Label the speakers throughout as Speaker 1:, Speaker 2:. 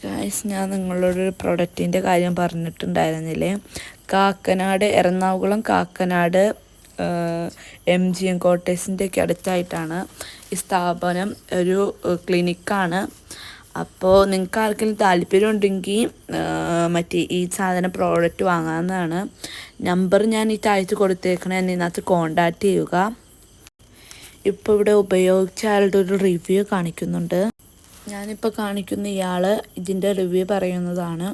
Speaker 1: Guys, ഞാൻ നിങ്ങളോടൊരു പ്രൊഡക്റ്റിൻ്റെ കാര്യം പറഞ്ഞിട്ടുണ്ടായിരുന്നില്ലേ. എറണാകുളം കാക്കനാട് MGM ക്വാർട്ടേഴ്സിൻ്റെ ഒക്കെ അടുത്തായിട്ടാണ് ഈ സ്ഥാപനം. ഒരു ക്ലിനിക്കാണ്. അപ്പോൾ നിങ്ങൾക്ക് ആർക്കെങ്കിലും താല്പര്യം ഉണ്ടെങ്കിൽ ഈ സാധനം പ്രോഡക്റ്റ് വാങ്ങാവുന്നതാണ്. നമ്പർ ഞാൻ ഈ താഴ്ത്ത് കൊടുത്തേക്കണേ, ഇതിനകത്ത് കോണ്ടാക്ട് ചെയ്യുക. ഇപ്പോൾ ഇവിടെ ഉപയോഗിച്ച ആളുടെ ഒരു റിവ്യൂ കാണിക്കുന്നുണ്ട്. ഞാനിപ്പോൾ കാണിക്കുന്ന ഇയാൾ ഇതിൻ്റെ റിവ്യൂ പറയുന്നതാണ്.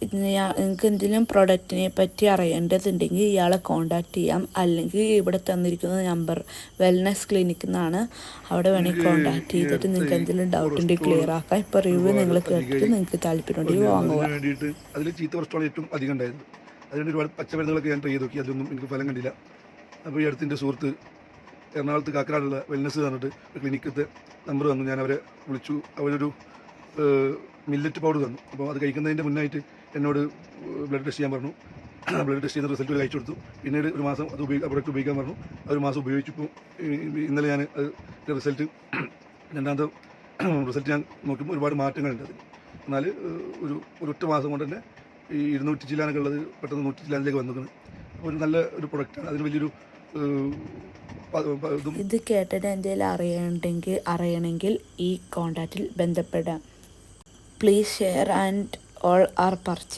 Speaker 1: നിങ്ങൾക്ക് എന്തെങ്കിലും പ്രൊഡക്റ്റിനെ പറ്റി അറിയേണ്ടതുണ്ടെങ്കിൽ ഇയാളെ കോണ്ടാക്ട് ചെയ്യാം. അല്ലെങ്കിൽ ഇവിടെ തന്നിരിക്കുന്ന നമ്പർ വെൽനസ് ക്ലിനിക് എന്നാണ്. അവിടെ വേണമെങ്കിൽ കോണ്ടാക്ട് ചെയ്തിട്ട് നിങ്ങൾക്ക് എന്തെങ്കിലും ഡൗട്ട് ഉണ്ടെങ്കിൽ ക്ലിയർ ആക്കാം. ഇപ്പോൾ റിവ്യൂ നിങ്ങൾ കേട്ടിട്ട് നിങ്ങൾക്ക് താല്പര്യമുണ്ടെങ്കിൽ വാങ്ങുക.
Speaker 2: അതിൽ ചീത്ത കൊളസ്ട്രോൾ ഏറ്റവും അധികം ഉണ്ടായിരുന്നു. അതുകൊണ്ട് ഒരുപാട് പച്ചമരുന്നുകളൊക്കെ ഞാൻ ട്രൈ ചെയ്ത് നോക്കി. അതൊന്നും എനിക്ക് ഫലം കണ്ടില്ല. അപ്പോൾ ഈ അടുത്തിൻ്റെ സുഹൃത്ത് എറണാകുളത്ത് കാക്കനാടുള്ള വെൽനസ് പറഞ്ഞിട്ട് ഒരു ക്ലിനിക്കത്തെ നമ്പർ തന്നു. ഞാൻ അവരെ വിളിച്ചു. അവരൊരു മില്ലറ്റ് പൗഡർ തന്നു. അപ്പോൾ അത് കഴിക്കുന്നതിൻ്റെ മുന്നായിട്ട് എന്നോട് ബ്ലഡ് ടെസ്റ്റ് ചെയ്യാൻ പറഞ്ഞു. ബ്ലഡ് ടെസ്റ്റ് ചെയ്യുന്ന റിസൾട്ട് കഴിച്ചു കൊടുത്തു. പിന്നീട് ഒരു മാസം അത് പ്രൊഡക്റ്റ് ഉപയോഗിക്കാൻ പറഞ്ഞു. ഒരു മാസം ഉപയോഗിച്ചപ്പോൾ ഇന്നലെ ഞാൻ റിസൾട്ട് രണ്ടാമത്തെ റിസൾട്ട് ഞാൻ നോക്കുമ്പോൾ ഒരുപാട് മാറ്റങ്ങളുണ്ട് അതിൽ. എന്നാൽ ഒരൊറ്റ മാസം കൊണ്ട് തന്നെ ഈ 200 ചില്ലാനൊക്കെ ഉള്ളത് പെട്ടെന്ന് 100 ചില്ലാനിലേക്ക് വന്നിരിക്കുന്നത്. അപ്പോൾ ഒരു നല്ല ഒരു പ്രൊഡക്റ്റാണ്. അതിന് വലിയൊരു
Speaker 1: ഇത് കേട്ടിട്ട് എന്തെങ്കിലും അറിയണമെങ്കിൽ ഈ കോണ്ടാക്റ്റിൽ ബന്ധപ്പെടാം. Please share and all are purchase.